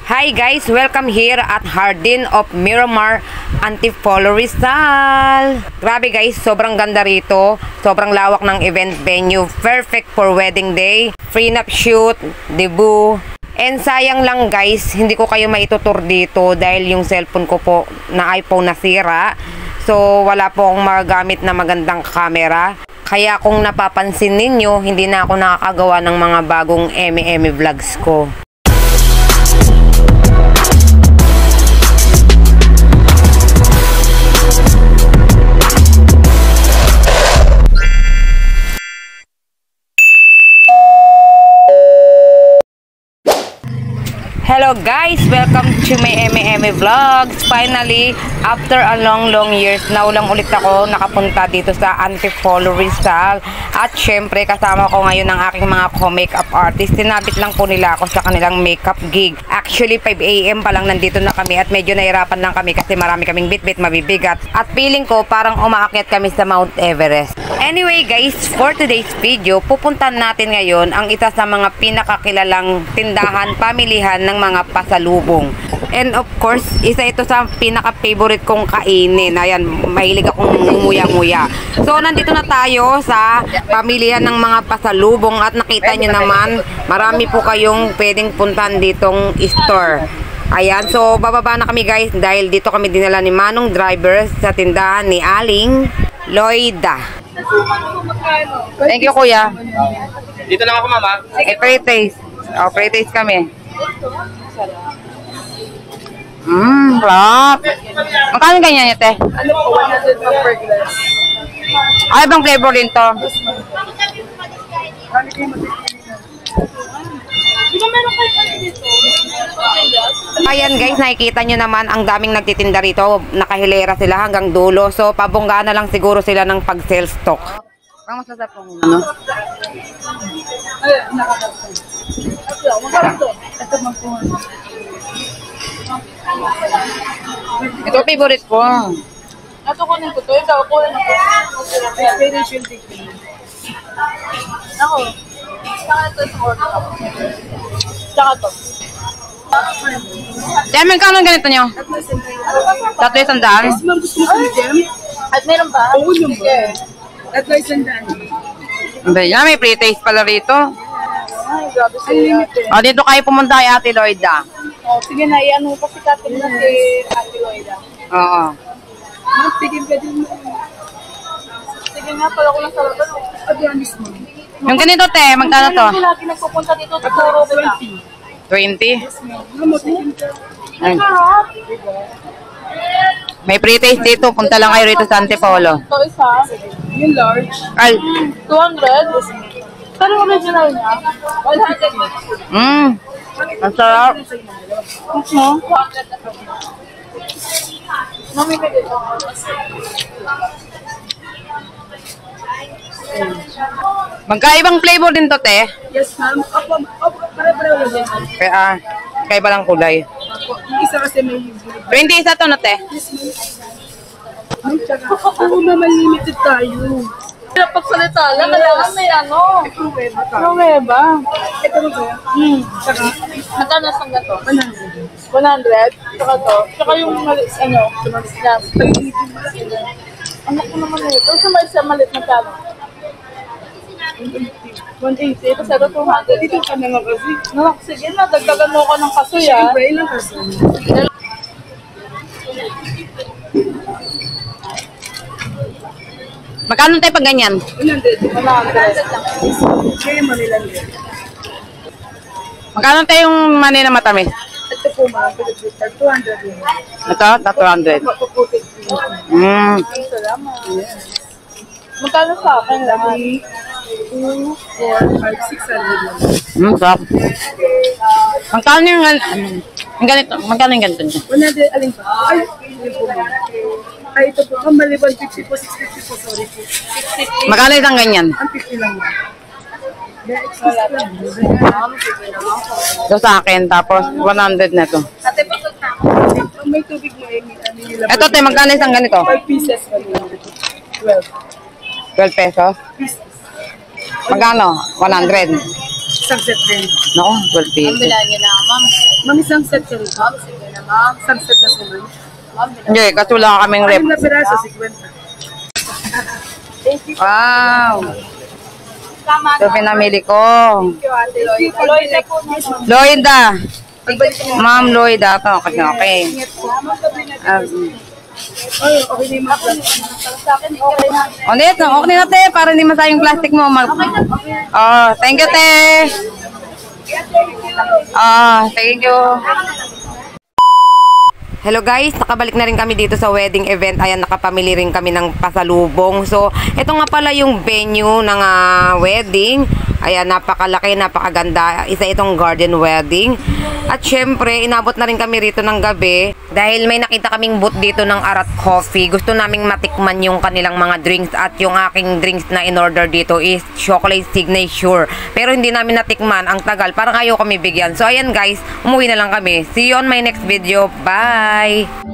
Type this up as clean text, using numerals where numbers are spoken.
Hi guys, welcome here at Jardin of Miramar, Antipolo, Rizal. Grabe guys, sobrang ganda rito. Sobrang lawak ng event venue. Perfect for wedding day, prenup shoot, debut. And sayang lang guys, hindi ko kayo maitutur dito dahil yung cellphone ko po na iPhone nasira. So wala po akong magagamit na magandang camera. Kaya kung napapansin ninyo, hindi na ako nakakagawa ng mga bagong eme-eme vlogs ko. Hello guys! Welcome to my eme-eme vlogs. Finally, after a long years, naulang ulit ako nakapunta dito sa Antipolo, Rizal. At syempre, kasama ko ngayon ang aking mga co-makeup artist. Sinabit lang po nila ako sa kanilang makeup gig. Actually, 5 AM pa lang nandito na kami at medyo nahirapan lang kami kasi marami kaming bit-bit mabibigat. At feeling ko parang umaakyat kami sa Mount Everest. Anyway guys, for today's video, pupuntahan natin ngayon ang isa sa mga pinakakilalang tindahan, pamilihan ng mga pasalubong. And of course, isa ito sa pinaka-favorite kong kainin. Ayan, mahilig akong nguya-nguya. So, nandito na tayo sa pamilihan ng mga pasalubong at nakita nyo naman, marami po kayong pwedeng puntahan ditong store. Ayan, so bababa na kami guys dahil dito kami dinala ni Manong driver sa tindahan ni Aling Loida. Thank you kuya. Dito lang ako mama. Pre-taste. Oh, pre-taste kami. Sarap. Magkano ganyan ito? Ano po, 100 per glass. Ay, bang flavor din to? Di ba meron kayo pa dito? Ayan guys, nakikita nyo naman ang daming nagtitinda rito. Nakahilera sila hanggang dulo. So, pabongga na lang siguro sila ng pag-sell stock. Ang masasap pong ano? Ay, nakakasap. Magkano to? Ito magpuhan. Ito favorite ko. Ito kunin ko to. Ito, kunin ko. Finish yung tikin. Ako. Saka ito sa order ako. Saka to. Diyan, magkano ganito nyo? Tatlo isang daan? Yes, ma'am. Gusto mo sa medium? At meron ba? Oo, yung ba? Tatlo isang daan. May pre-taste pala rito. Ay, grabe sa unlimited. O, dito kayo pumunta kay Ate Loida. Oh, sige na, i-ano pa si Katin na si Ate Loida. Oo. Ma'am, tigil ka din mo. Sige nga, pala ko lang sa laban. Adyanis mo. Yung ganito te, magkano to? Hindi lagi nagpupunta dito, tuturo ko na. 20? Ma'am, tigil ka. Ay. Sarap. May pre-taste dito. Punta lang kayo rito sa Antipolo. Ito isa. Yung large. Ay. 200. Pero original niya, 100. Ang sarap. Mami, pwede ito. Magkaibang flavor din to, te. Yes, ma'am. Opo, pare-pareho lang din. Kaya, kaiba lang kulay. Yung isa kasi may 20 isa to, no, te? Oo naman, limited tayo. Pagsalita lang, kailangan may ano. Pruweba. Ito mo ba? Saka? Magkano sang gato? 100. 100? Saka to? Saka yung malis, ano? Last. Anak ko naman ito. Sa may isa malit na talo. 180. Ito sa 200. Dito ka na nga kasi. Sige na, dagdagan mo ko ng kasoy ah. Siyempre, ilang kasoy? Magkano tayo pag ganyan? 100. 100 lang. Kaya manilang din. Magkano tayo yung mani na matamis? Ito po mga Pilipita. 200 yun. Ito, 200. Mapuputik. Salamat. Magkano sa akin lahat? 2, 4, 5, 600 lang. Sarap. Magkano yung ganito? Magkano yung ganito niya? 100, alin pa? Ay, hindi po mga. Ay, ito po. Ang maliban, 50 po, 650 po, sorry po. 650. Magkano isang ganyan? Ang 50 lang. May excuse lang. Ito sa akin, tapos 100 na to. Ate, pasok na. May tubig mo, Amy. Ito, te, magkano isang ganito? 5 pieces. 12. 12 pesos? Magkano? 100. Isang set rin. Naku, 12 pesos. Bilaan niyo na, ma'am. Ma'am, isang set ka rin. Ma'am, sige na, ma'am. Isang set na suman. Ma'am, Hindi, kasi wala kaming rep. 5 na piraso, 50. Wow! Tama Ito pinamili ko. Lloyda po. Lloyda. Ma'am Lloyda. Ito, okay, okay. Ay, okay na yung mga sa akin, okay na. Ulit, okay na te, para hindi masayang plastic mo. Oh, thank you te. Thank you. Hello guys, nakabalik na rin kami dito sa wedding event. Ayan, nakapamili rin kami ng pasalubong. So, ito nga pala yung venue ng wedding. Ayan, napakalaki, napakaganda. Isa itong garden wedding. At syempre, inabot na rin kami rito ng gabi. Dahil may nakita kaming booth dito ng Arat Coffee. Gusto naming matikman yung kanilang mga drinks. At yung aking drinks na in-order dito is chocolate signature. Pero hindi namin natikman. Ang tagal. Parang ayaw kami bigyan. So, ayan guys, umuwi na lang kami. See you on my next video. Bye!